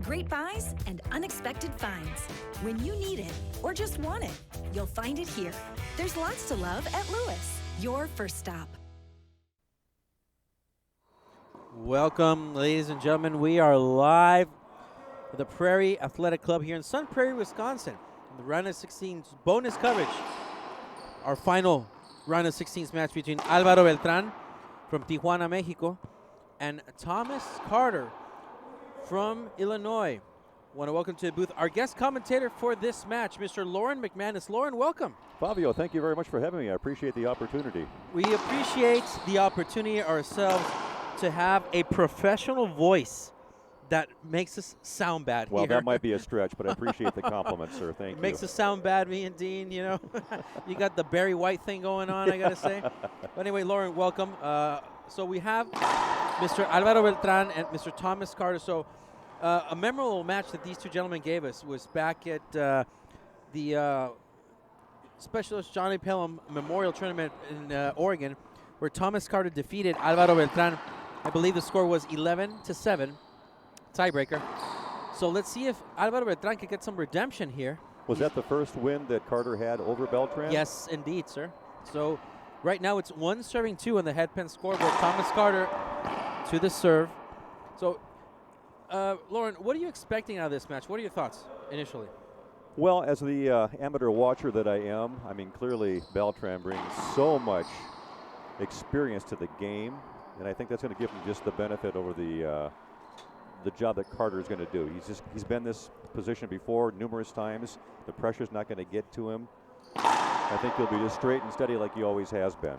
Great buys and unexpected finds. When you need it or just want it, you'll find it here. There's lots to love at Lewis, your first stop. Welcome, ladies and gentlemen. We are live at the Prairie Athletic Club here in Sun Prairie, Wisconsin. The round of 16 bonus coverage. Our final round of 16 match between Alvaro Beltran from Tijuana, Mexico, and Thomas Carter from Illinois. I want to welcome to the booth our guest commentator for this match, Mr. Lauren McManus. Lauren, welcome. Fabio, thank you very much for having me. I appreciate the opportunity. We appreciate the opportunity ourselves to have a professional voice that makes us sound bad. Well, here. that might be a stretch, but I appreciate the compliment, sir. Thank you. Makes us sound bad, me and Dean, you know. You got the Barry White thing going on, I got to say. But anyway, Lauren, welcome. So we have Mr. Alvaro Beltran and Mr. Thomas Carter. So a memorable match that these two gentlemen gave us was back at the Specialist Johnny Pelham Memorial Tournament in Oregon, where Thomas Carter defeated Alvaro Beltran. I believe the score was 11-7, tiebreaker. So let's see if Alvaro Beltran can get some redemption here. Was that the first win that Carter had over Beltran? Yes, indeed, sir. So right now it's 1-2 on the headpin scoreboard. Thomas Carter to the serve. So, Lauren, what are you expecting out of this match? What are your thoughts initially? Well, as the amateur watcher that I am, I mean, clearly Beltran brings so much experience to the game, and I think that's going to give him just the benefit over the job that Carter is going to do. He's been in this position before numerous times. The pressure's not going to get to him. I think he'll be just straight and steady like he always has been.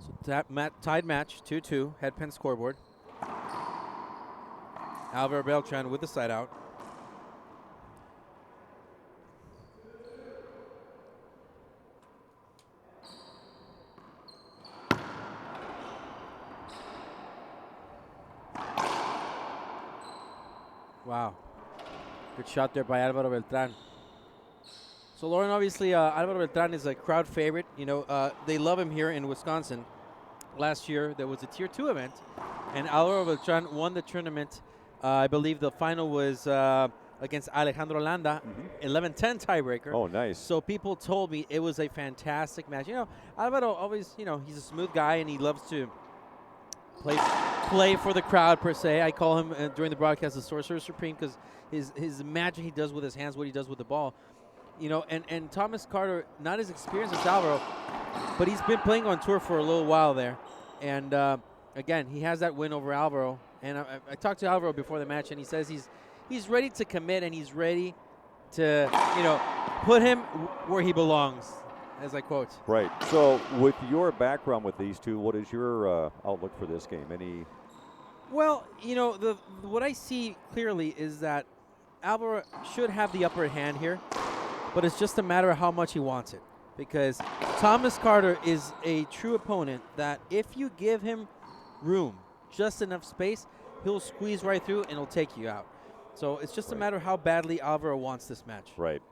So that tied match, 2-2, headpin scoreboard. Alvaro Beltran with the side out. Wow. Good shot there by Alvaro Beltran. So, Lauren, obviously, Alvaro Beltran is a crowd favorite. You know, they love him here in Wisconsin. Last year, there was a Tier 2 event, and Alvaro Beltran won the tournament. I believe the final was against Alejandro Landa, 11-10 tiebreaker. Oh, nice. So people told me it was a fantastic match. You know, Alvaro always, you know, he's a smooth guy, and he loves to play for the crowd, per se. I call him during the broadcast the Sorcerer Supreme because his magic he does with his hands, what he does with the ball. You know, and Thomas Carter, not as experienced as Alvaro, but he's been playing on tour for a little while there. And, again, he has that win over Alvaro. And I talked to Alvaro before the match, and he says he's ready to commit, and he's ready to, you know, put him where he belongs, as I quote. Right. So with your background with these two, what is your outlook for this game? Well, you know, what I see clearly is that Alvaro should have the upper hand here, but it's just a matter of how much he wants it. Because Thomas Carter is a true opponent that if you give him room, just enough space, he'll squeeze right through and he'll take you out. So it's just a matter of how badly Alvaro wants this match. Right.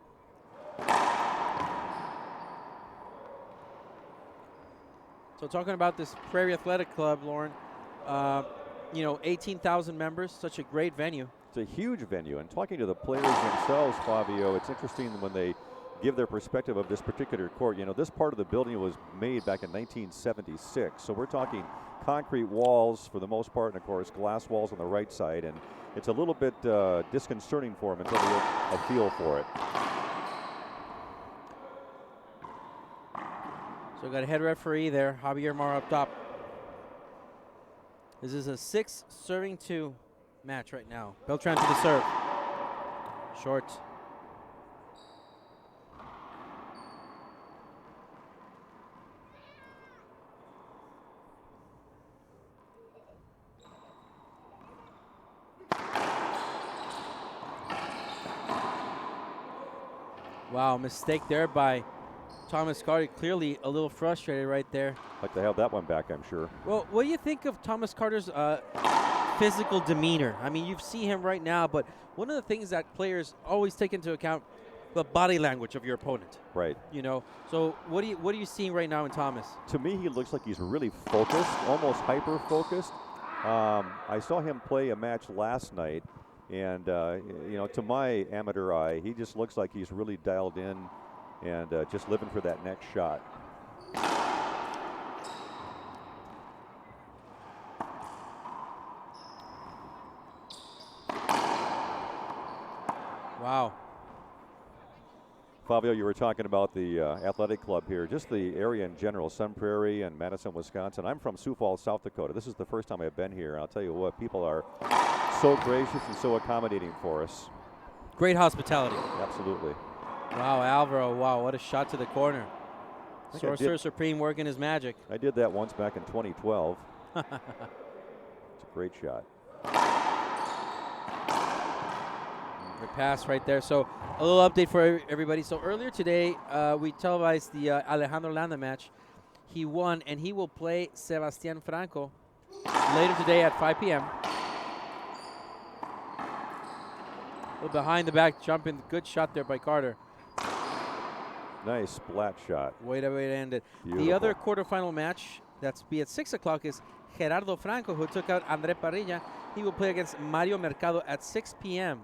So talking about this Prairie Athletic Club, Lauren, you know, 18,000 members, such a great venue. It's a huge venue. And talking to the players themselves, Fabio, it's interesting when they give their perspective of this particular court. You know, this part of the building was made back in 1976. So we're talking concrete walls for the most part, and of course glass walls on the right side. And it's a little bit disconcerting for them until they get a feel for it. So we've got a head referee there, Javier Mar up top. This is a 6-2 match right now. Beltran to the serve. Short. Wow, mistake there by Thomas Carter. Clearly a little frustrated right there. Like to have that one back, I'm sure. Well, what do you think of Thomas Carter's physical demeanor? I mean, you see him right now, but one of the things that players always take into account, the body language of your opponent. Right. You know, so what are you seeing right now in Thomas? To me, he looks like he's really focused, almost hyper-focused. I saw him play a match last night, and to my amateur eye, he just looks like he's really dialed in and just living for that next shot. Wow. Fabio, you were talking about the athletic club here, just the area in general, Sun Prairie and Madison, Wisconsin. I'm from Sioux Falls, South Dakota. This is the first time I've been here. I'll tell you what, people are so gracious and so accommodating for us. Great hospitality. Absolutely. Wow, Alvaro, wow, what a shot to the corner. Sorcerer Supreme working his magic. I did that once back in 2012. It's a great shot. Good pass right there. So a little update for everybody. So earlier today, we televised the Alejandro Landa match. He won, and he will play Sebastian Franco later today at 5 p.m. A little behind the back jumping. Good shot there by Carter. Nice splat shot. Way to end it. Beautiful. The other quarterfinal match that's be at 6 o'clock is Gerardo Franco, who took out Andre Parrilla. He will play against Mario Mercado at 6 p.m.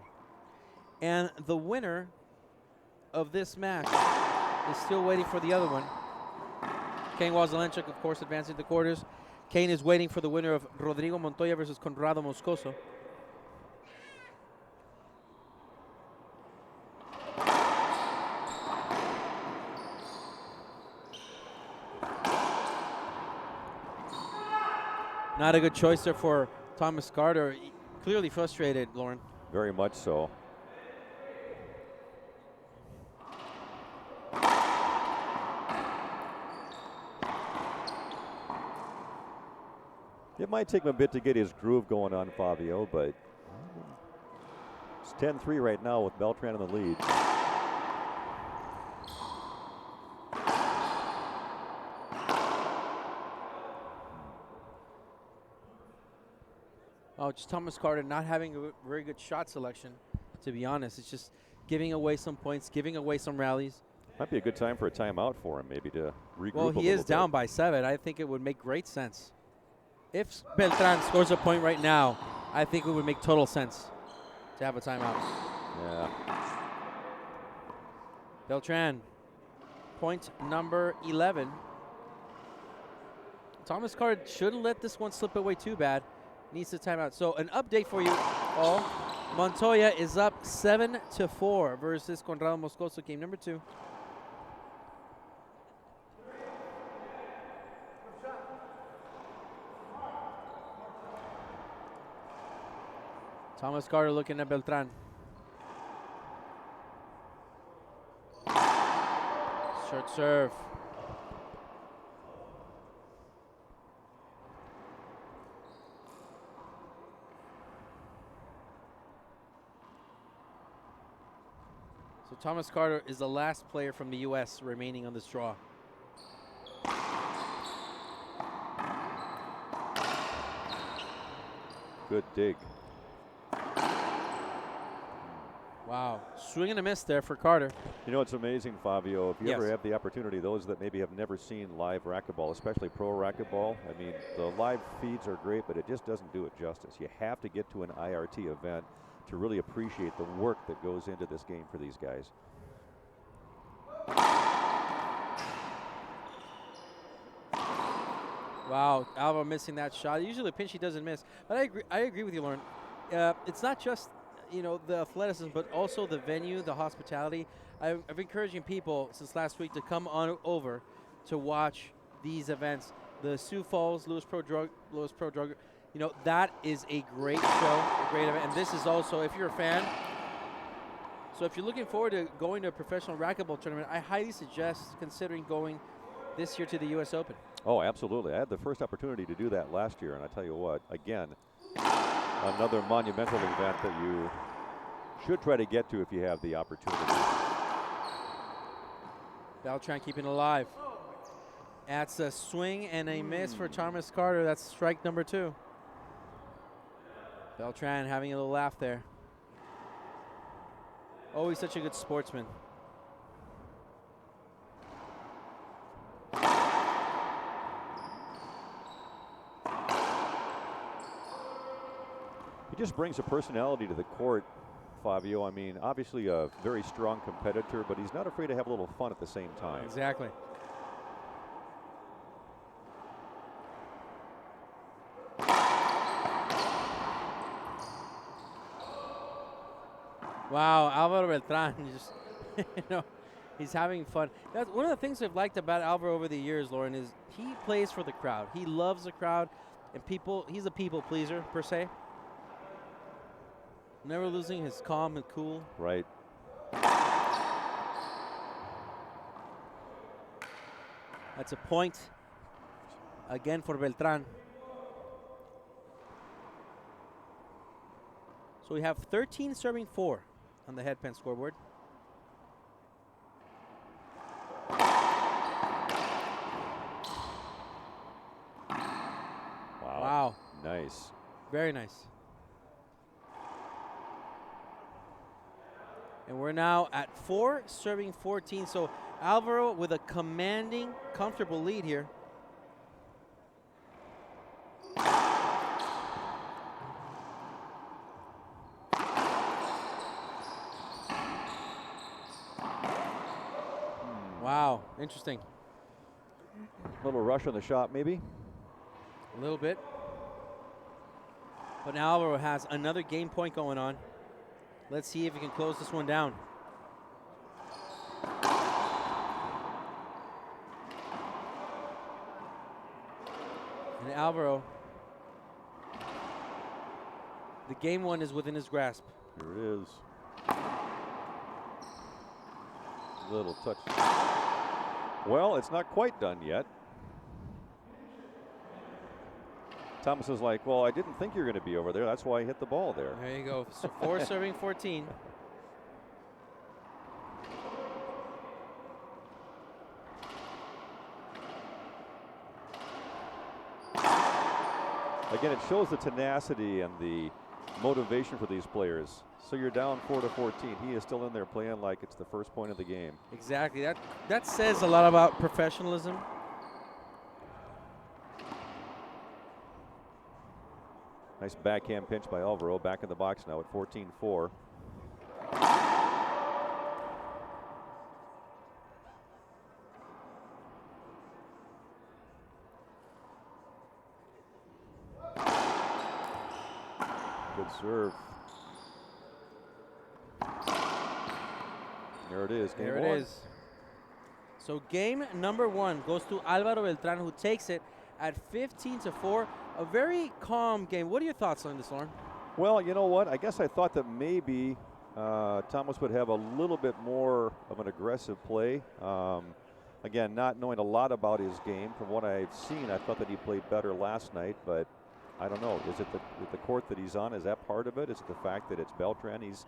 And the winner of this match is still waiting for the other one. Kane Wazelenchuk, of course, advancing to the quarters. Kane is waiting for the winner of Rodrigo Montoya versus Conrado Moscoso. Not a good choice there for Thomas Carter. Clearly frustrated, Lauren. Very much so. It might take him a bit to get his groove going on, Fabio, but it's 10-3 right now with Beltran in the lead. Oh, just Thomas Carter not having a very good shot selection, to be honest. It's just giving away some points, giving away some rallies. Might be a good time for a timeout for him, maybe to regroup. Well, he is down by 7. I think it would make great sense. If Beltran scores a point right now, I think it would make total sense to have a timeout. Yeah. Beltran, point number 11. Thomas Carter shouldn't let this one slip away too bad. Needs to timeout. So an update for you all. Montoya is up 7-4 versus Conrado Moscoso, game number 2. Thomas Carter looking at Beltran. Short serve. So Thomas Carter is the last player from the U.S. remaining on this draw. Good dig. Wow, swing and a miss there for Carter. You know, it's amazing, Fabio. If you Yes. ever have the opportunity, those that maybe have never seen live racquetball, especially pro racquetball, I mean, the live feeds are great, but it just doesn't do it justice. You have to get to an IRT event to really appreciate the work that goes into this game for these guys. Wow, Alvaro missing that shot. Usually the pinch he doesn't miss. But I agree with you, Lauren. It's not just, the athleticism, but also the venue, the hospitality. I've encouraging people since last week to come on over to watch these events. The Sioux Falls Lewis Pro Drug, that is a great show, a great event. And this is also, if you're a fan, so if you're looking forward to going to a professional racquetball tournament, I highly suggest considering going this year to the U.S. Open. Oh, absolutely. I had the first opportunity to do that last year, and I tell you what, again, another monumental event that you should try to get to if you have the opportunity. Beltran keeping it alive. That's a swing and a miss for Thomas Carter. That's strike number 2. Beltran having a little laugh there. Always such a good sportsman. He just brings a personality to the court, Fabio. I mean, obviously a very strong competitor, but he's not afraid to have a little fun at the same time. Exactly. Wow, Alvaro Beltran, just, he's having fun. That's one of the things I've liked about Alvaro over the years, Lauren, is he plays for the crowd. He loves the crowd, and he's a people pleaser, per se. Never losing his calm and cool. Right. That's a point, again, for Beltran. So we have 13 serving 4 on the headpan scoreboard. Wow. Nice. Very nice. And we're now at 4 serving 14. So Alvaro with a commanding, comfortable lead here. Wow, interesting. A little rush on the shot, maybe. A little bit. But now Alvaro has another game point going on. Let's see if he can close this one down. And Alvaro, the game one is within his grasp. Here it is. Little touch. Well, it's not quite done yet. Thomas is like, well, I didn't think you were going to be over there. That's why I hit the ball there. There you go. So 4 serving 14. Again, it shows the tenacity and the motivation for these players. So you're down 4-14. He is still in there playing like it's the first point of the game. Exactly. That says a lot about professionalism. Nice backhand pinch by Alvaro. Back in the box now at 14-4. Good serve. There it is. Game there one. it is. So game number 1 goes to Alvaro Beltran, who takes it at 15-4. A very calm game. What are your thoughts on this, Lauren? Well, you know what? I guess I thought that maybe Thomas would have a little bit more of an aggressive play. Again, not knowing a lot about his game. From what I've seen, I thought that he played better last night, but I don't know. Is it the court that he's on? Is that part of it? Is it the fact that it's Beltran he's,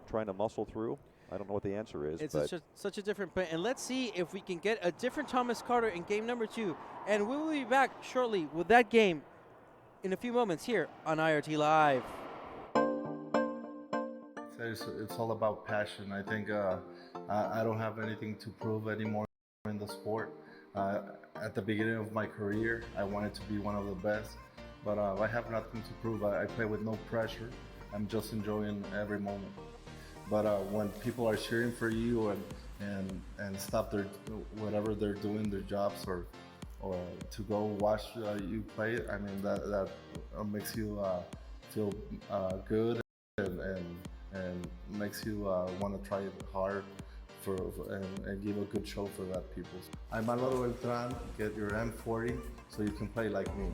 trying to muscle through? I don't know what the answer is. It's such a different play. And let's see if we can get a different Thomas Carter in game number 2. And we will be back shortly with that game in a few moments here on IRT Live. It's all about passion. I think I don't have anything to prove anymore in the sport. At the beginning of my career, I wanted to be one of the best, but I have nothing to prove. I play with no pressure. I'm just enjoying every moment. But when people are cheering for you and stop whatever they're doing, their jobs, or to go watch you play, I mean that makes you feel good and makes you want to try it hard and give a good show for that people. I'm Alvaro Beltran. Get your M40 so you can play like me.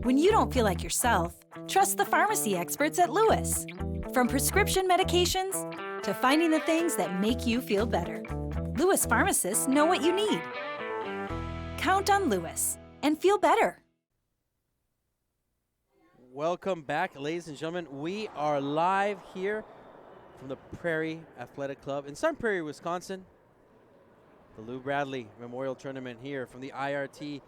When you don't feel like yourself, trust the pharmacy experts at Lewis. From prescription medications to finding the things that make you feel better, Lewis pharmacists know what you need. Count on Lewis and feel better. Welcome back, ladies and gentlemen. We are live here from the Prairie Athletic Club in Sun Prairie, Wisconsin. The Lou Bradley Memorial Tournament here from the IRT.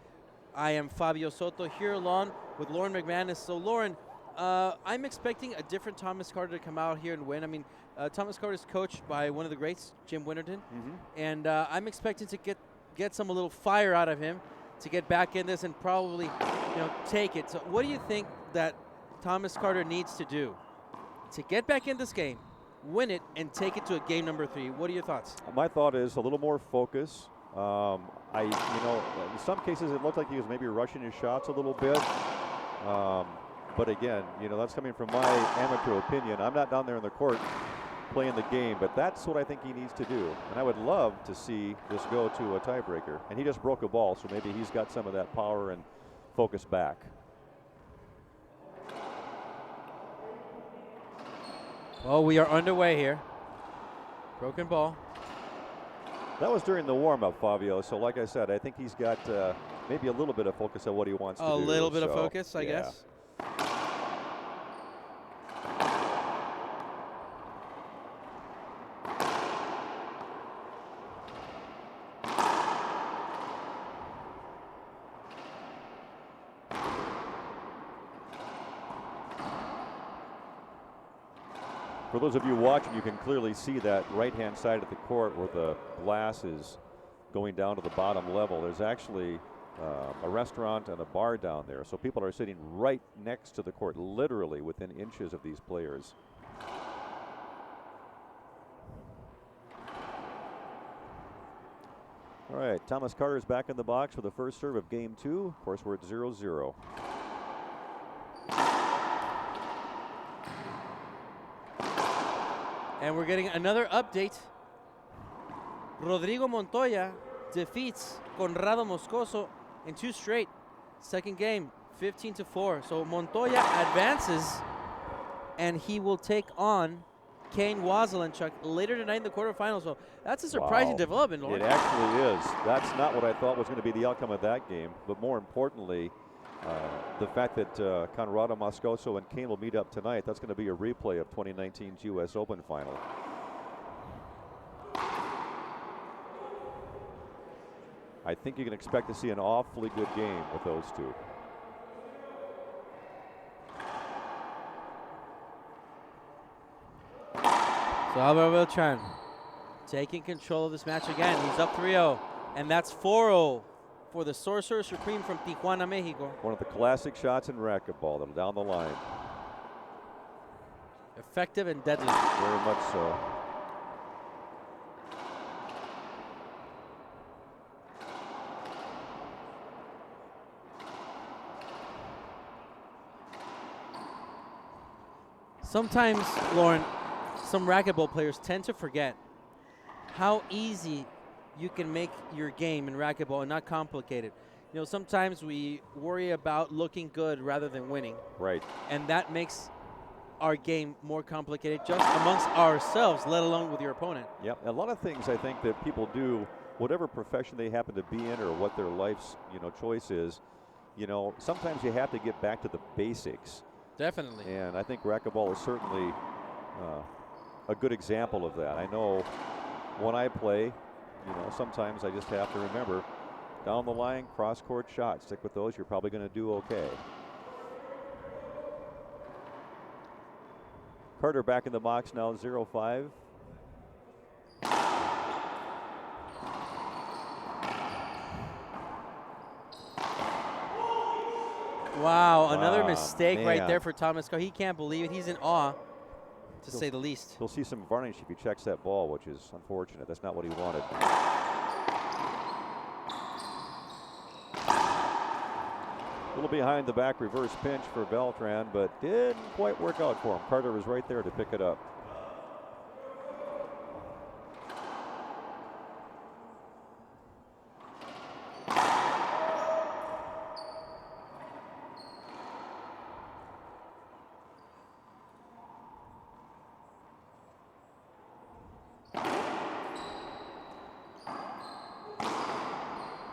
I am Fabio Soto here along with Lauren McManus. So, Lauren, I'm expecting a different Thomas Carter to come out here and win. I mean, Thomas Carter is coached by one of the greats, Jim Winterton, and I'm expecting to get get a little fire out of him to get back in this and probably, take it. So what do you think that Thomas Carter needs to do to get back in this game, win it, and take it to a game number 3? What are your thoughts? My thought is a little more focus. In some cases it looked like he was maybe rushing his shots a little bit. But again, that's coming from my amateur opinion. I'm not down there in the court playing the game, but that's what I think he needs to do. And I would love to see this go to a tiebreaker. And he just broke a ball, so maybe he's got some of that power and focus back. Well, we are underway here. Broken ball. That was during the warm-up, Fabio. So like I said, I think he's got maybe a little bit of focus on what he wants to do. A little bit of focus, I guess. For those of you watching, you can clearly see that right-hand side of the court where the glass is going down to the bottom level. There's actually a restaurant and a bar down there. So people are sitting right next to the court, literally within inches of these players. All right, Thomas Carter is back in the box for the first serve of game 2. Of course, we're at 0-0. And we're getting another update. Rodrigo Montoya defeats Conrado Moscoso in 2 straight. Second game, 15-4. So Montoya advances, and he will take on Kane Wazelenchuk later tonight in the quarterfinals. So that's a surprising development, Lauren. It actually is. That's not what I thought was going to be the outcome of that game. But more importantly, the fact that Conrado Moscoso and Kane will meet up tonight, that's going to be a replay of 2019's U.S. Open final. I think you can expect to see an awfully good game with those two. So Alvaro Beltran taking control of this match again. He's up 3-0, and that's 4-0 for the Sorcerer Supreme from Tijuana, Mexico. One of the classic shots in racquetball, them down the line. Effective and deadly. Very much so. Sometimes, Lauren, some racquetball players tend to forget how easy you can make your game in racquetball and not complicate it. Sometimes we worry about looking good rather than winning. Right. And that makes our game more complicated just amongst ourselves, let alone with your opponent. Yep. A lot of things I think that people do, whatever profession they happen to be in or what their life's, choice is, sometimes you have to get back to the basics. Definitely. And I think racquetball is certainly a good example of that. I know when I play, sometimes I just have to remember down the line, cross-court shots. Stick with those. You're probably going to do okay. Carter back in the box now, 0-5. Wow, another mistake right man. there for Thomas Carter. He can't believe it. He's in awe, to say the least. He'll see some varnish if he checks that ball, which is unfortunate. That's not what he wanted. A little behind the back reverse pinch for Beltran, but didn't quite work out for him. Carter was right there to pick it up.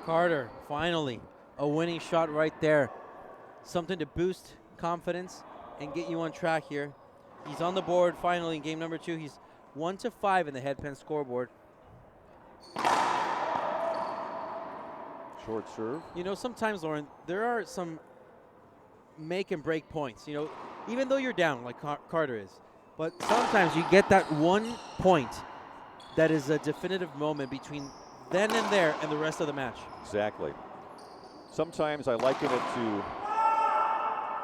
Carter, finally, a winning shot right there. Something to boost confidence and get you on track here. He's on the board finally in game number 2. He's 1-5 in the headpen scoreboard. Short serve. Sometimes, Lauren, there are some make and break points. Even though you're down like Carter is, but sometimes you get that one point that is a definitive moment between then and there and the rest of the match. Exactly. Sometimes I liken it to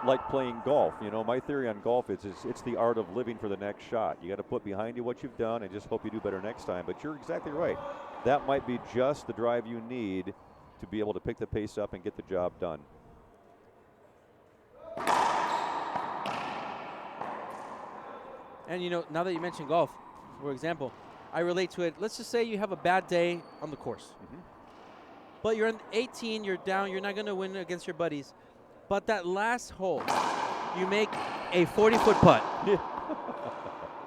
like playing golf. You know, my theory on golf is it's the art of living for the next shot. You got to put behind you what you've done and just hope you do better next time. But you're exactly right. That might be just the drive you need to be able to pick the pace up and get the job done. And, you know, now that you mentioned golf, for example, I relate to it. Let's just say you have a bad day on the course. But you're in 18, you're down, you're not going to win against your buddies. But that last hole, you make a 40-foot putt.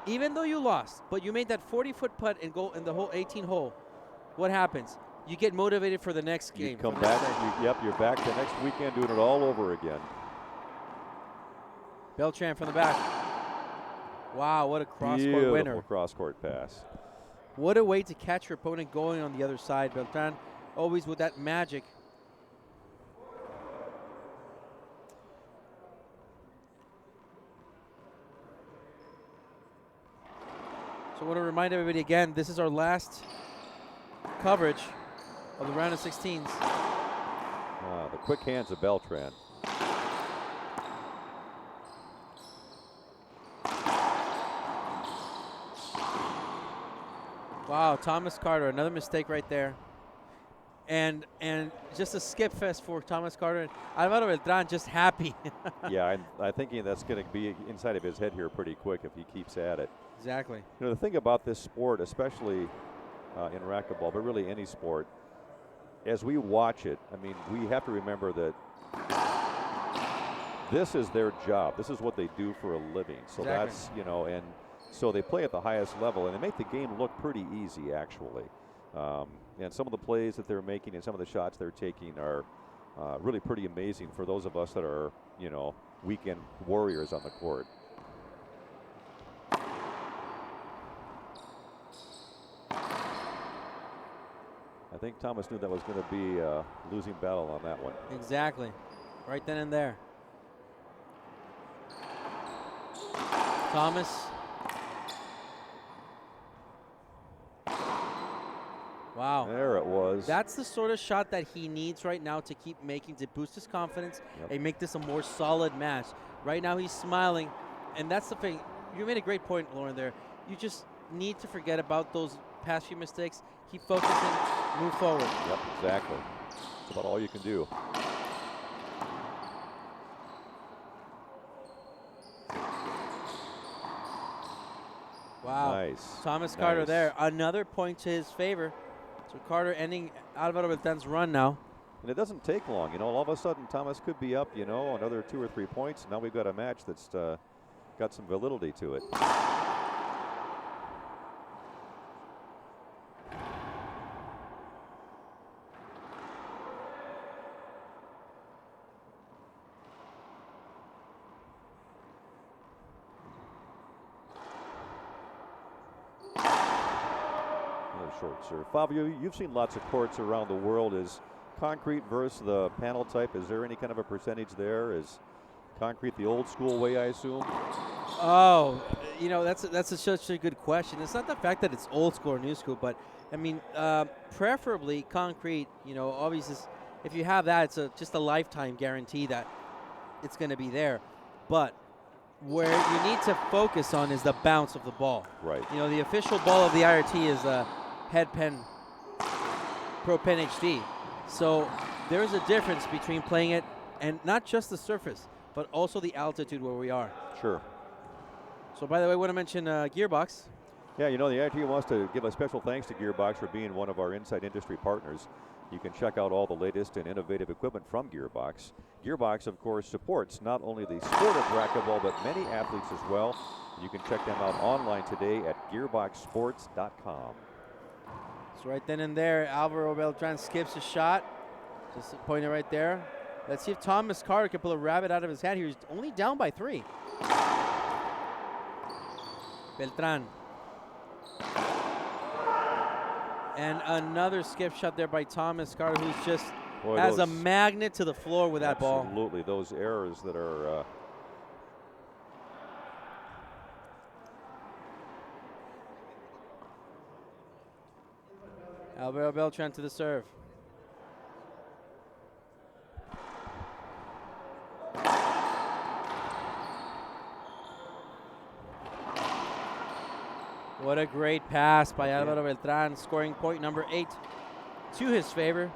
Even though you lost, but you made that 40-foot putt and go in the whole 18 hole. What happens? You get motivated for the next game. You come back, you're back the next weekend doing it all over again. Beltran from the back. Wow, what a cross-court winner. Beautiful cross-court pass. What a way to catch your opponent going on the other side. Beltran always with that magic. So I want to remind everybody again, this is our last coverage of the round of 16s. The quick hands of Beltran. Wow, Thomas Carter, another mistake right there. And just a skip fest for Thomas Carter. Alvaro Beltran just happy. Yeah, I'm thinking that's going to be inside of his head here pretty quick if he keeps at it. Exactly. You know, the thing about this sport, especially in racquetball, but really any sport, as we watch it, I mean, we have to remember that this is their job. This is what they do for a living. So exactly. That's, you know, and so they play at the highest level, and they make the game look pretty easy, actually. And some of the plays that they're making and some of the shots they're taking are really pretty amazing for those of us that are, you know, weekend warriors on the court. I think Thomas knew that was going to be a losing battle on that one. Exactly. Right then and there. Thomas. Wow. There it was. That's the sort of shot that he needs right now to keep making, to boost his confidence and make this a more solid match. Right now he's smiling, and that's the thing. You made a great point, Lauren, there. You just need to forget about those past few mistakes. Keep focusing, move forward. Yep, exactly. That's about all you can do. Wow. Nice. Thomas Carter there. Another point to his favor. So Carter ending Alvaro Beltran's run now. And it doesn't take long. You know, all of a sudden Thomas could be up, you know, another 2 or 3 points. Now we've got a match that's got some validity to it. Short serve. Fabio, you've seen lots of courts around the world. Is concrete versus the panel type, is there any kind of a percentage there? Is concrete the old school way, I assume? Oh, you know, that's such a good question. It's not the fact that it's old school or new school, but I mean, preferably concrete. You know, obviously, if you have that, it's just a lifetime guarantee that it's going to be there. But where you need to focus on is the bounce of the ball. Right. You know, the official ball of the IRT is a Head Pen Pro Pen HD. So there's a difference between playing it and not just the surface, but also the altitude where we are. Sure. So by the way, I want to mention Gearbox. Yeah, you know, the IRT wants to give a special thanks to Gearbox for being one of our Inside Industry partners. You can check out all the latest and innovative equipment from Gearbox. Gearbox, of course, supports not only the sport of racquetball, but many athletes as well. You can check them out online today at gearboxsports.com. So right then and there, Alvaro Beltran skips a shot. Just pointing right there. Let's see if Thomas Carter can pull a rabbit out of his hat here. He's only down by 3. Beltran. And another skip shot there by Thomas Carter, who's just as a magnet to the floor with that ball. Absolutely. Those errors that are Alvaro Beltran to the serve. What a great pass by Alvaro Beltran, scoring point number 8 to his favor.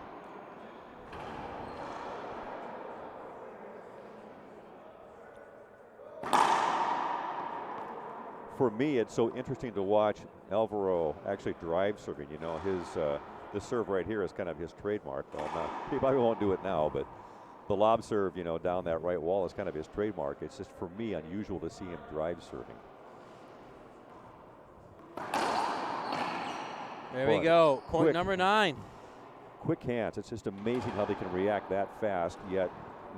For me, it's so interesting to watch Alvaro actually drive serving. You know, this serve right here is kind of his trademark. Well, he probably won't do it now, but the lob serve, you know, down that right wall is kind of his trademark. It's just, for me, unusual to see him drive serving. There we go. Point number 9. Quick hands. It's just amazing how they can react that fast, yet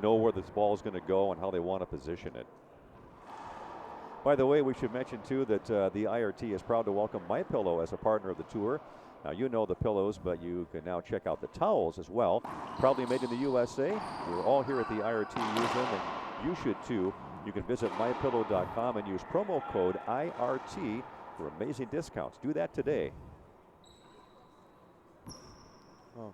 know where this ball is going to go and how they want to position it. By the way, we should mention, too, that the IRT is proud to welcome MyPillow as a partner of the tour. Now, you know the pillows, but you can now check out the towels as well. Proudly made in the USA. We're all here at the IRT use them, and you should, too. You can visit mypillow.com and use promo code IRT for amazing discounts. Do that today. Oh.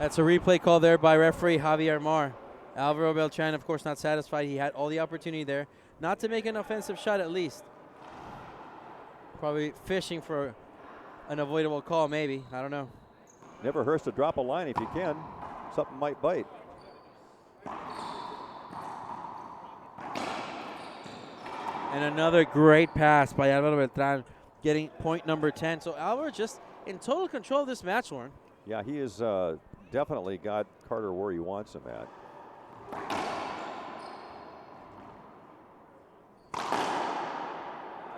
That's a replay call there by referee Javier Mar. Alvaro Beltran, of course, not satisfied. He had all the opportunity there. Not to make an offensive shot, at least. Probably fishing for an avoidable call, maybe. I don't know. Never hurts to drop a line if you can. Something might bite. And another great pass by Alvaro Beltran, getting point number 10. So Alvaro just in total control of this match, Lauren. Yeah, he is definitely got Carter where he wants him at.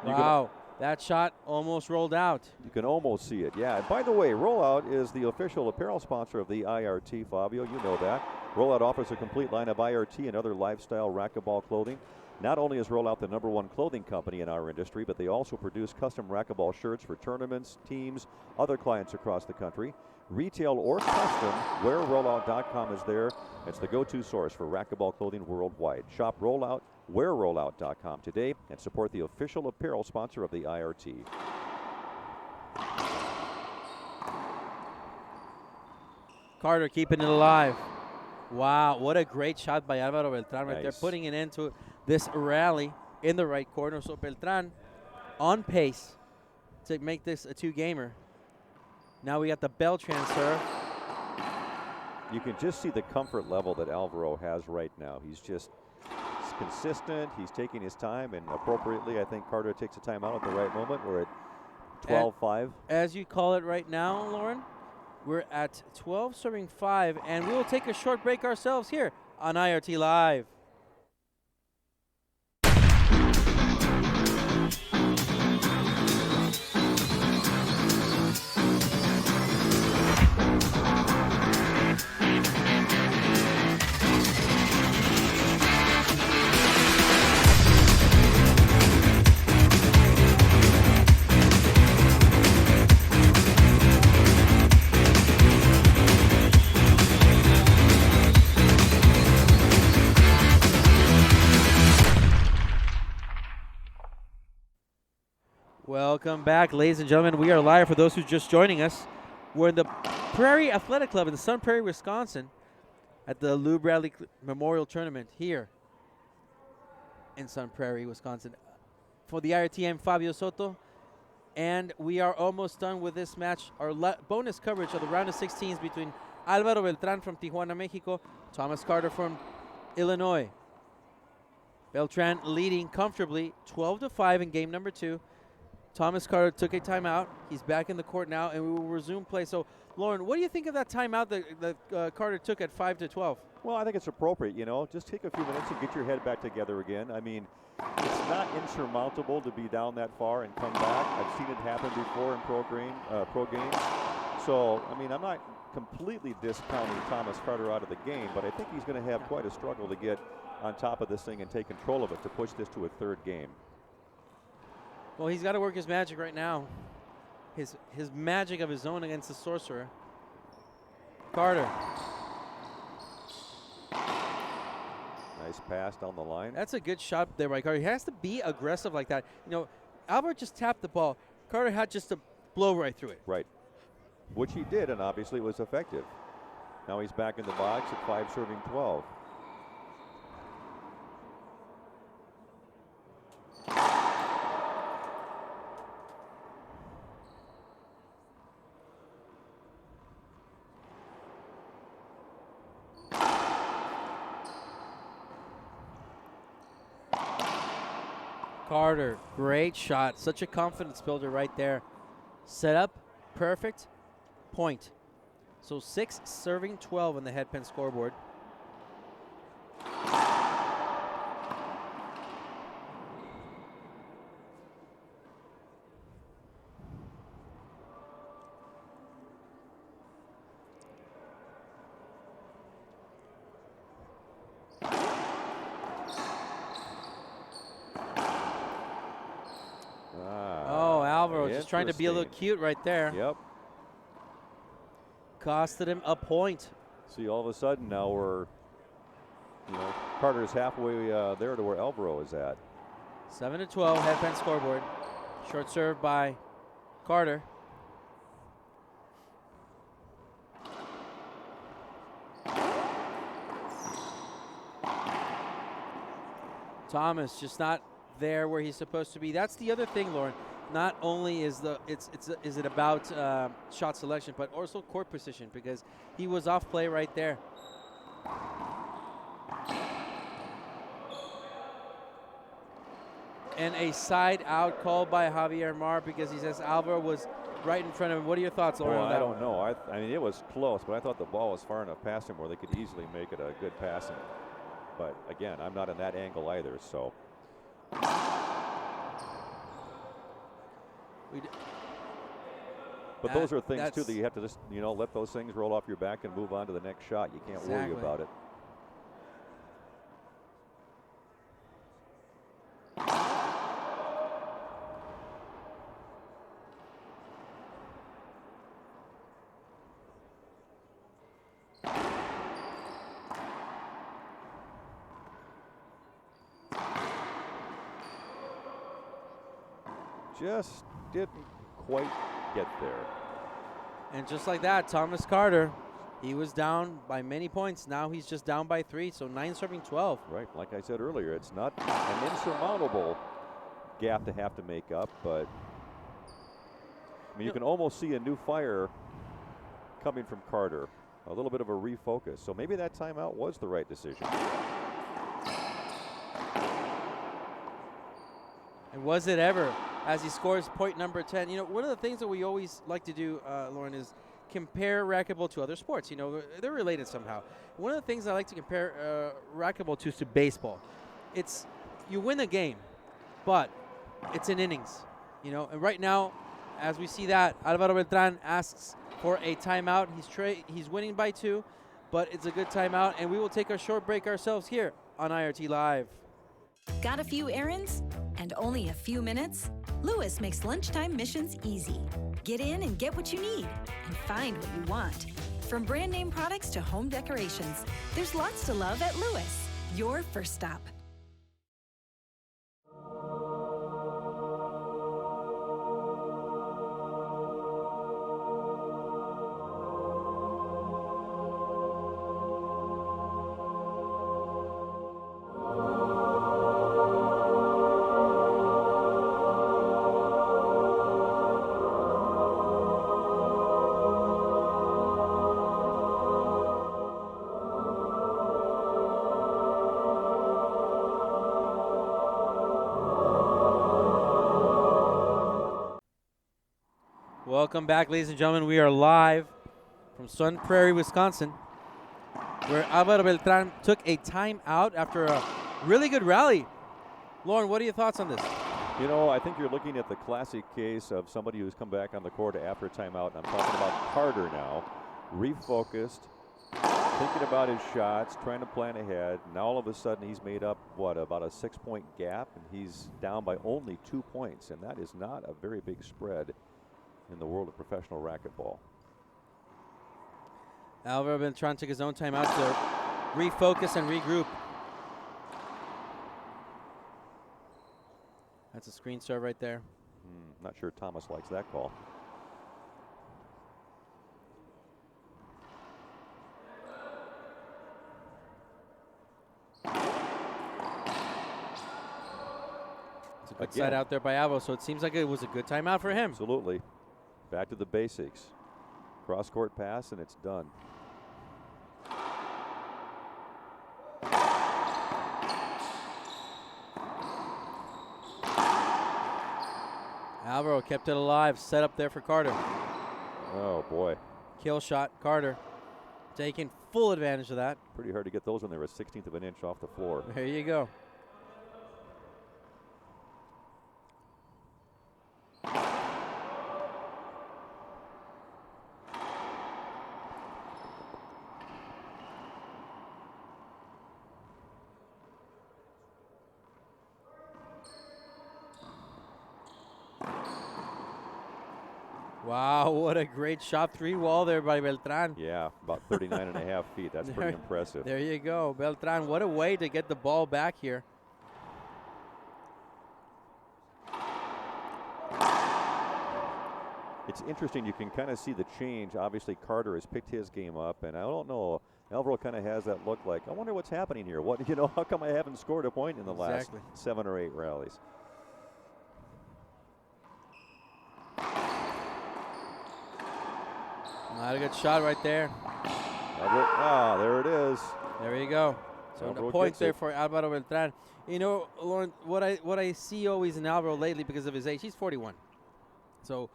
Wow, that shot almost rolled out. You can almost see it, yeah. And by the way, Rollout is the official apparel sponsor of the IRT, Fabio. You know that. Rollout offers a complete line of IRT and other lifestyle racquetball clothing. Not only is Rollout the #1 clothing company in our industry, but they also produce custom racquetball shirts for tournaments, teams, other clients across the country. Retail or custom, wearrollout.com is there. It's the go-to source for racquetball clothing worldwide. Shop Rollout, wearrollout.com today, and support the official apparel sponsor of the IRT. Carter keeping it alive. Wow, what a great shot by Alvaro Beltran right there, putting it into this rally in the right corner. So Beltran on pace to make this a 2-gamer. Now we got the Beltran serve. You can just see the comfort level that Alvaro has right now. He's consistent. He's taking his time, and appropriately, I think Carter takes a timeout at the right moment. We're at 12-5. As you call it right now, Lauren, we're at 12 serving 5, and we will take a short break ourselves here on IRT Live. Welcome back, ladies and gentlemen. We are live for those who are just joining us. We're in the Prairie Athletic Club in Sun Prairie, Wisconsin at the Lou Bradley Memorial Tournament here in Sun Prairie, Wisconsin. For the IRT, I'm Fabio Soto, and we are almost done with this match. Our bonus coverage of the round of 16s between Alvaro Beltran from Tijuana, Mexico, Thomas Carter from Illinois. Beltran leading comfortably 12-5 in game number 2. Thomas Carter took a timeout. He's back in the court now, and we will resume play. So, Lauren, what do you think of that timeout that Carter took at 5-12? Well, I think it's appropriate, you know. Just take a few minutes and get your head back together again. I mean, it's not insurmountable to be down that far and come back. I've seen it happen before in pro games. So, I mean, I'm not completely discounting Thomas Carter out of the game, but I think he's going to have quite a struggle to get on top of this thing and take control of it to push this to a 3rd game. Well, he's got to work his magic right now. His magic of his own against the sorcerer. Carter. Nice Nice pass down the line. That's a good shot there by Carter. He has to be aggressive like that. You know, Alvaro just tapped the ball. Carter had just to blow right through it. Right. Which he did, and obviously it was effective. Now he's back in the box at 5 serving 12. Carter, great shot. Such a confidence builder right there. Set up, perfect, point. So 6 serving 12 on the headpin scoreboard. Oh, Alvaro just trying to be a little cute right there. Yep. Costed him a point. See, all of a sudden now we're, Carter's halfway there to where Alvaro is at. 7-12, headpin scoreboard. Short serve by Carter. Thomas just not there where he's supposed to be. That's the other thing, Lauren. Not only is it about shot selection, but also court position, because he was off play right there. And a side out called by Javier Mar because he says Alvaro was right in front of him. What are your thoughts, Lauren? Well, I don't know. I mean, it was close, but I thought the ball was far enough past him where they could easily make it a good passing. But again, I'm not in that angle either, so. But those are things too that you have to just, let those things roll off your back and move on to the next shot. You can't worry about it. Just didn't quite get there. And just like that, Thomas Carter, he was down by many points. Now he's just down by 3, so 9 serving 12. Right, like I said earlier, it's not an insurmountable gap to have to make up, but I mean, you can almost see a new fire coming from Carter. A little bit of a refocus. So maybe that timeout was the right decision. And was it ever? As he scores point number 10. One of the things that we always like to do, Lauren, is compare racquetball to other sports. They're related somehow. One of the things I like to compare racquetball to baseball. It's you win a game, but it's in innings. And right now, as we see that, Alvaro Beltran asks for a timeout. He's winning by 2, but it's a good timeout, and we will take a short break ourselves here on IRT Live. Got a few errands and only a few minutes? Lewis makes lunchtime missions easy. Get in and get what you need and find what you want. From brand name products to home decorations, there's lots to love at Lewis, your first stop. Welcome back, ladies and gentlemen. We are live from Sun Prairie, Wisconsin, where Alvaro Beltran took a timeout after a really good rally. Lauren, what are your thoughts on this? I think you're looking at the classic case of somebody who's come back on the court after a timeout. I'm talking about Carter now, refocused, thinking about his shots, trying to plan ahead. Now all of a sudden he's made up, about a 6-point gap, and he's down by only 2 points, and that is not a very big spread in the world of professional racquetball. Alvaro Beltran took his own timeout to refocus and regroup. That's a screen serve right there. Not sure Thomas likes that call. It's a good side out there by Alvaro, so it seems like it was a good timeout for him. Absolutely. Back to the basics. Cross-court pass, and it's done. Alvaro kept it alive, set up there for Carter. Oh, boy. Kill shot, Carter taking full advantage of that. Pretty hard to get those when they're a 16th of an inch off the floor. There you go. Wow, what a great shot. 3 wall there by Beltran. Yeah, about 39 and a half feet. That's pretty impressive. There you go. Beltran, what a way to get the ball back here. It's interesting. You can kind of see the change. Obviously, Carter has picked his game up, and I don't know. Alvaro kind of has that look like, I wonder what's happening here. What, how come I haven't scored a point in the last 7 or 8 rallies? Not a good shot right there. Ah, there it is. There you go. So the point there for Alvaro Beltran. Lauren, what I see always in Alvaro lately because of his age, he's 41. So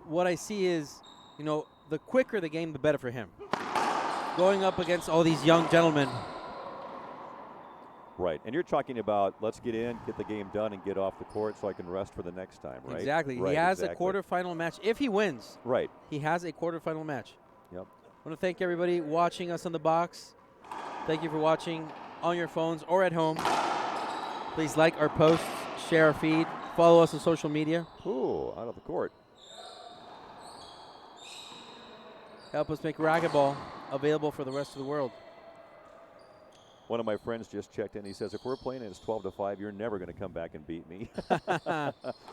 what I see is, the quicker the game, the better for him. Going up against all these young gentlemen. Right, and you're talking about let's get in, get the game done, and get off the court so I can rest for the next time, right? Exactly. Right, he has a quarterfinal match. If he wins, right, he has a quarterfinal match. Yep. I want to thank everybody watching us on the box. Thank you for watching on your phones or at home. Please like our posts, share our feed, follow us on social media. Ooh, out of the court. Help us make racquetball available for the rest of the world. One of my friends just checked in. He says, if we're playing and it's 12-5, you're never going to come back and beat me.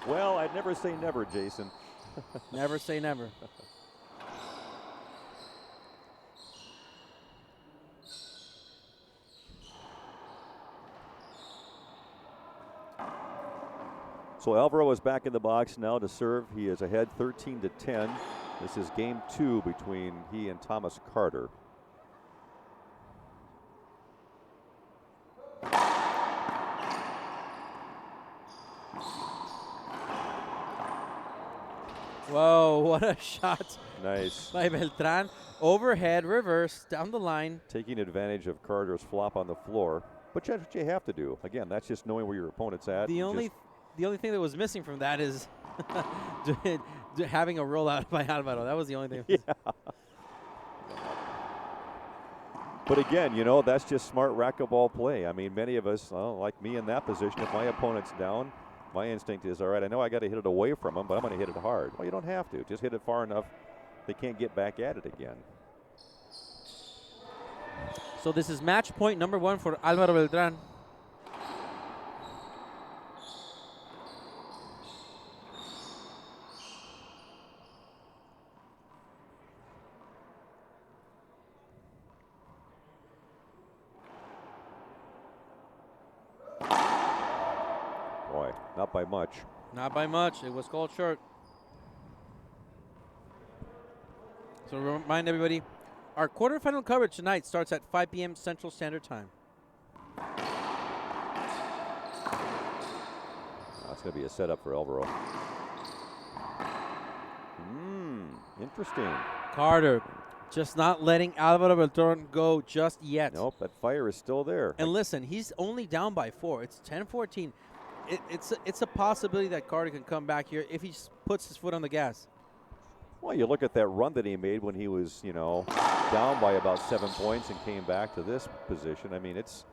Well, I'd never say never, Jason. Never say never. So Alvaro is back in the box now to serve. He is ahead 13-10. This is game 2 between he and Thomas Carter. Whoa, what a shot. Nice. By Beltran. Overhead, reverse, down the line. Taking advantage of Carter's flop on the floor. But that's what you have to do. Again, that's just knowing where your opponent's at. The only thing that was missing from that is having a rollout by Alvaro. That was the only thing. Yeah. But again, that's just smart racquetball play. I mean, many of us, like me in that position, if my opponent's down, my instinct is, all right, I know I got to hit it away from him, but I'm going to hit it hard. Well, you don't have to. Just hit it far enough they can't get back at it again. So this is match point number 1 for Alvaro Beltran. Boy, not by much. Not by much. It was called short. So remind everybody, our quarterfinal coverage tonight starts at 5 p.m. Central Standard Time. That's going to be a setup for Alvaro. Interesting. Carter just not letting Alvaro Beltran go just yet. Nope, that fire is still there. And listen, he's only down by 4. It's 10-14. It's a possibility that Carter can come back here if he just puts his foot on the gas. Well, you look at that run that he made when he was, down by about 7 points and came back to this position. I mean, it's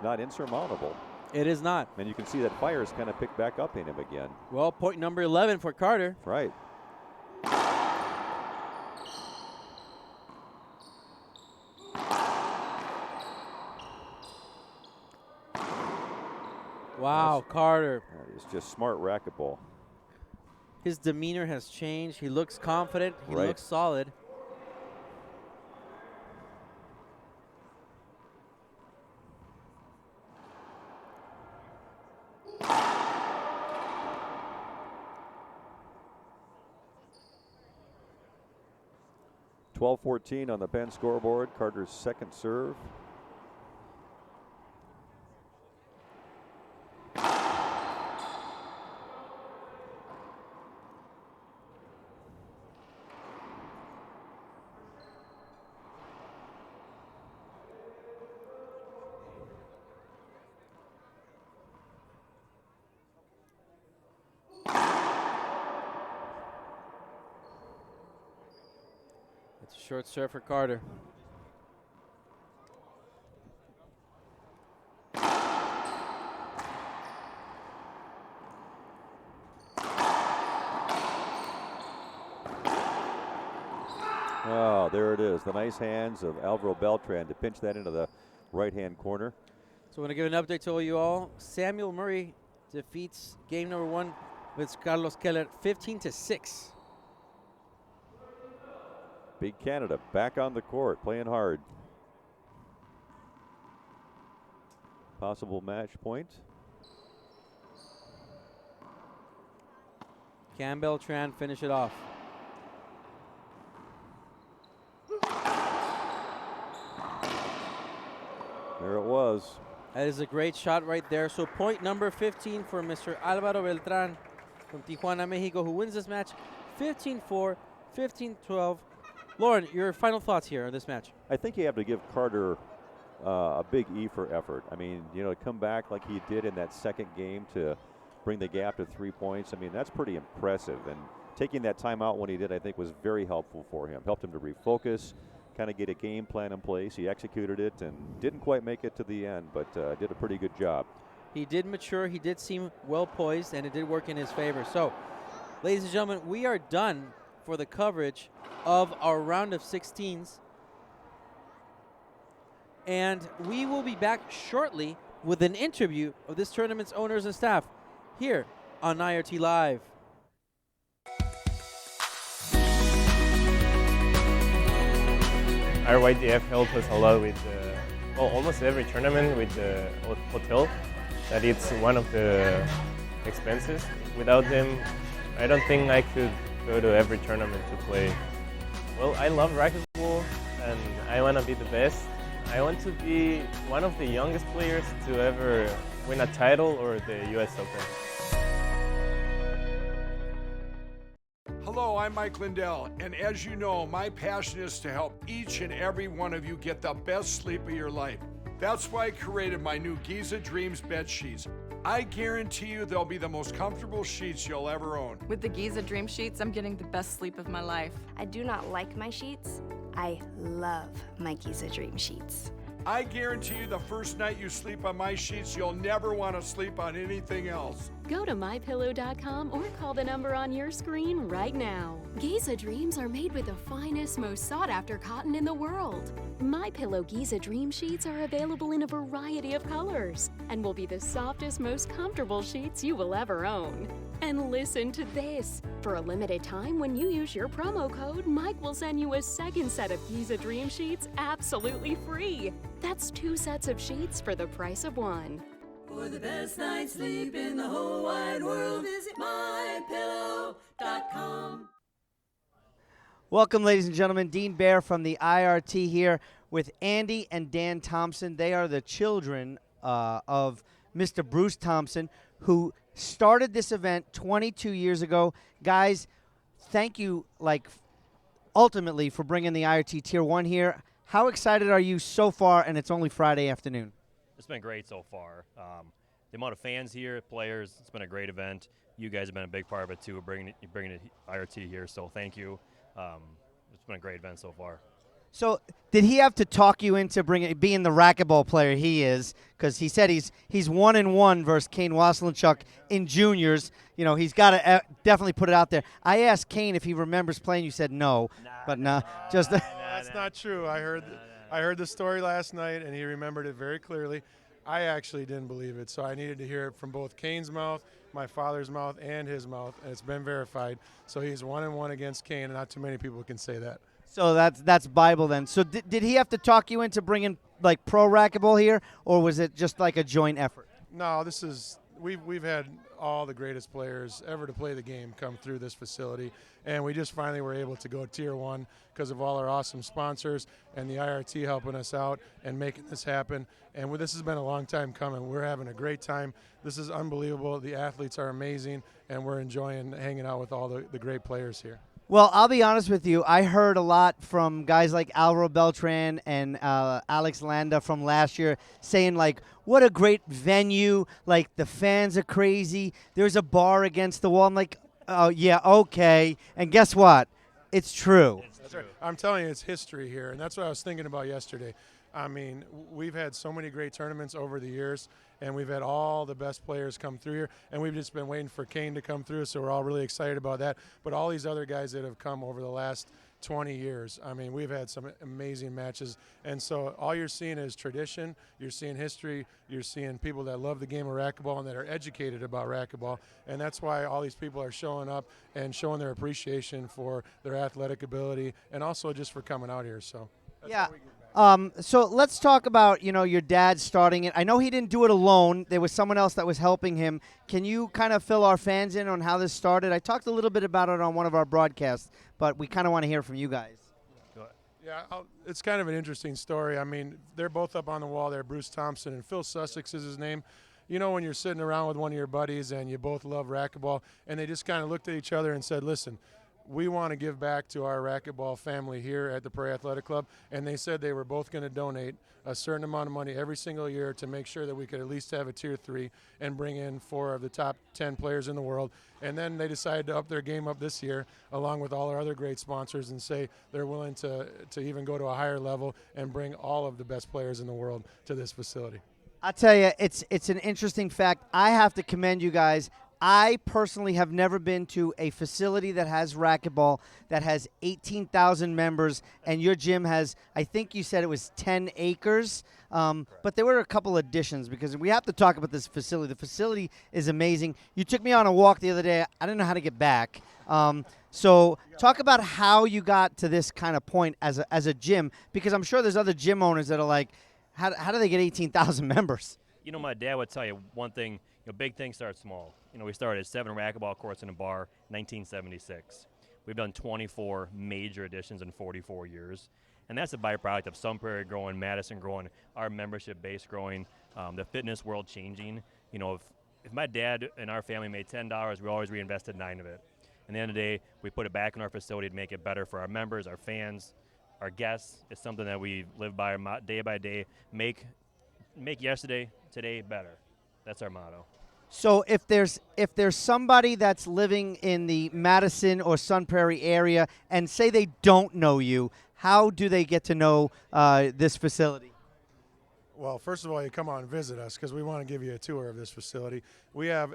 not insurmountable. It is not. And you can see that fire's kind of picked back up in him again. Well, point number 11 for Carter. Right. Wow, Carter. It's just smart racquetball. His demeanor has changed. He looks confident. He Right. looks solid. (12-14) on the Penn scoreboard. Carter's second serve. It's a short serve for Carter. Oh, there it is. The nice hands of Alvaro Beltran to pinch that into the right-hand corner. So I'm going to give an update to you all. Samuel Murray defeats game number 1 with Carlos Keller 15-6. Big Canada back on the court, playing hard. Possible match point. Can Beltran finish it off? There it was. That is a great shot right there. So point number 15 for Mr. Alvaro Beltran from Tijuana, Mexico, who wins this match 15-4, 15-12. Lauren, your final thoughts here on this match. I think you have to give Carter a big E for effort. I mean, you know, to come back like he did in that second game to bring the gap to 3 points, I mean, that's pretty impressive. And taking that time out when he did, I think, was very helpful for him. Helped him to refocus, kind of get a game plan in place. He executed it and didn't quite make it to the end, but did a pretty good job. He did mature. He did seem well poised, and it did work in his favor. So, ladies and gentlemen, we are done for the coverage of our round of 16s. And we will be back shortly with an interview of this tournament's owners and staff here on IRT Live. Our YDF helped us a lot with almost every tournament with the hotel. That it's one of the expenses. Without them, I don't think I could go to every tournament to play. Well, I love racquetball and I want to be the best. I want to be one of the youngest players to ever win a title or the US Open. Hello, I'm Mike Lindell, and as you know, my passion is to help each and every one of you get the best sleep of your life. That's why I created my new Giza Dreams bed sheets. I guarantee you they'll be the most comfortable sheets you'll ever own. With the Giza Dream Sheets, I'm getting the best sleep of my life. I do not like my sheets. I love my Giza Dream Sheets. I guarantee you the first night you sleep on my sheets, you'll never want to sleep on anything else. Go to mypillow.com or call the number on your screen right now. Giza Dreams are made with the finest, most sought-after cotton in the world. MyPillow Giza Dream Sheets are available in a variety of colors and will be the softest, most comfortable sheets you will ever own. And listen to this. For a limited time, when you use your promo code, Mike will send you a second set of Giza Dream Sheets absolutely free. That's 2 sets of sheets for the price of 1. For the best night's sleep in the whole wide world, visit mypillow.com. Welcome, ladies and gentlemen. Dean Baer from the IRT here with Andy and Dan Thompson. They are the children of Mr. Bruce Thompson, who started this event 22 years ago. Guys, thank you, ultimately, for bringing the IRT Tier 1 here. How excited are you so far, and it's only Friday afternoon? It's been great so far. The amount of fans here, players, it's been a great event. You guys have been a big part of it, too, bringing it IRT here, so thank you. It's been a great event so far. So did he have to talk you into being the racquetball player he is? Because he said he's 1-1 versus Kane Wasselenchuk in juniors. You know, he's got to definitely put it out there. I asked Kane if he remembers playing. You said no, That's not true. I heard the story last night, and he remembered it very clearly. I actually didn't believe it, so I needed to hear it from both Kane's mouth, my father's mouth, and his mouth, and it's been verified. So he's 1-1 against Kane, and not too many people can say that. So that's Bible then. So did he have to talk you into bringing like pro racquetball here, or was it just like a joint effort? No, this is we've had all the greatest players ever to play the game come through this facility, and we just finally were able to go Tier 1 because of all our awesome sponsors and the IRT helping us out and making this happen. And this has been a long time coming. We're having a great time. This is unbelievable. The athletes are amazing, and we're enjoying hanging out with all the great players here. Well, I'll be honest with you. I heard a lot from guys like Alvaro Beltran and Alex Landa from last year saying, like, what a great venue. Like, the fans are crazy. There's a bar against the wall. I'm like, oh, yeah, okay. And guess what? It's true. That's right. I'm telling you, it's history here, and that's what I was thinking about yesterday. I mean, we've had so many great tournaments over the years, and we've had all the best players come through here, and we've just been waiting for Kane to come through, so we're all really excited about that. But all these other guys that have come over the last 20 years, I mean, we've had some amazing matches, and so all you're seeing is tradition, you're seeing history, you're seeing people that love the game of racquetball and that are educated about racquetball, and that's why all these people are showing up and showing their appreciation for their athletic ability and also just for coming out here. So that's yeah. how we get back. So let's talk about, your dad starting it. I know he didn't do it alone. There was someone else that was helping him. Can you kind of fill our fans in on how this started? I talked a little bit about it on one of our broadcasts, but we kind of want to hear from you guys. Yeah, it's kind of an interesting story. I mean, they're both up on the wall there, Bruce Thompson, and Phil Sussex is his name. You know, when you're sitting around with one of your buddies and you both love racquetball, and they just kind of looked at each other and said, listen, we want to give back to our racquetball family here at the Prairie Athletic Club, and they said they were both going to donate a certain amount of money every single year to make sure that we could at least have a Tier 3 and bring in 4 of the top 10 players in the world. And then they decided to up their game up this year, along with all our other great sponsors, and say they're willing to even go to a higher level and bring all of the best players in the world to this facility. I'll tell you, it's an interesting fact. I have to commend you guys. I personally have never been to a facility that has racquetball that has 18,000 members, and your gym has, I think you said it was 10 acres, but there were a couple additions because we have to talk about this facility. The facility is amazing. You took me on a walk the other day. I didn't know how to get back. So talk about how you got to this kind of point as a gym, because I'm sure there's other gym owners that are like, how do they get 18,000 members? My dad would tell you one thing, big things start small. We started 7 racquetball courts in a bar, 1976. We've done 24 major additions in 44 years. And that's a byproduct of Sun Prairie growing, Madison growing, our membership base growing, the fitness world changing. If my dad and our family made $10, we always reinvested 9 of it. And at the end of the day, we put it back in our facility to make it better for our members, our fans, our guests. It's something that we live by day by day. Make yesterday, today better. That's our motto. So if there's somebody that's living in the Madison or Sun Prairie area and say they don't know you, how do they get to know this facility? Well, first of all, you come on and visit us because we want to give you a tour of this facility. We have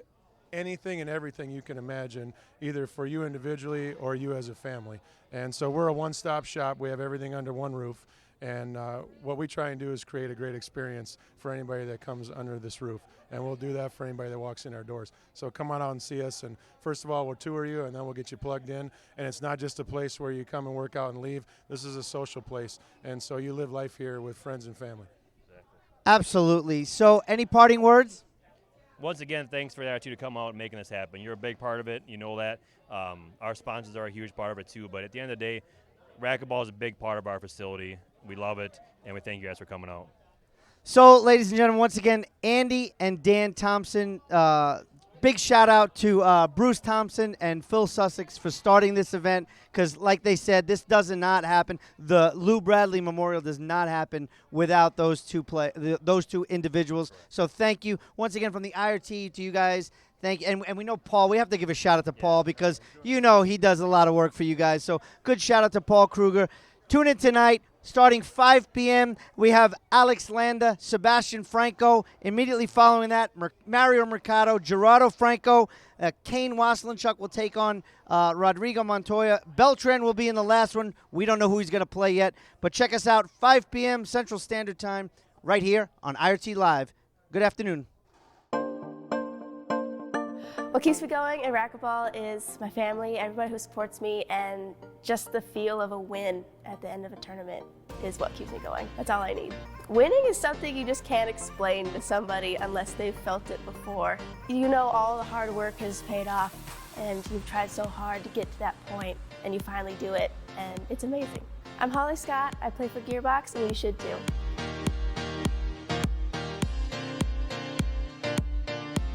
anything and everything you can imagine, either for you individually or you as a family. And so we're a one-stop shop. We have everything under one roof. And what we try and do is create a great experience for anybody that comes under this roof. And we'll do that for anybody that walks in our doors. So come on out and see us. And first of all, we'll tour you, and then we'll get you plugged in. And it's not just a place where you come and work out and leave. This is a social place. And so you live life here with friends and family. Absolutely. So any parting words? Once again, thanks for the attitude to come out and making this happen. You're a big part of it. You know that. Our sponsors are a huge part of it, too. But at the end of the day, racquetball is a big part of our facility. We love it, and we thank you guys for coming out. So, ladies and gentlemen, once again, Andy and Dan Thompson, big shout out to Bruce Thompson and Phil Sussex for starting this event because, like they said, this does not happen. The Lou Bradley Memorial does not happen without those two individuals. So thank you once again from the IRT to you guys. Thank you. And we know Paul. We have to give a shout out to Paul because he does a lot of work for you guys. So good shout out to Paul Kruger. Tune in tonight. Starting 5 p.m., we have Alex Landa, Sebastian Franco. Immediately following that, Mario Mercado, Gerardo Franco, Kane Waslinchuk will take on Rodrigo Montoya. Beltran will be in the last one. We don't know who he's going to play yet. But check us out, 5 p.m. Central Standard Time, right here on IRT Live. Good afternoon. What keeps me going in racquetball is my family, everybody who supports me, and just the feel of a win at the end of a tournament is what keeps me going. That's all I need. Winning is something you just can't explain to somebody unless they've felt it before. You know all the hard work has paid off, and you've tried so hard to get to that point, and you finally do it, and it's amazing. I'm Holly Scott, I play for Gearbox, and you should too.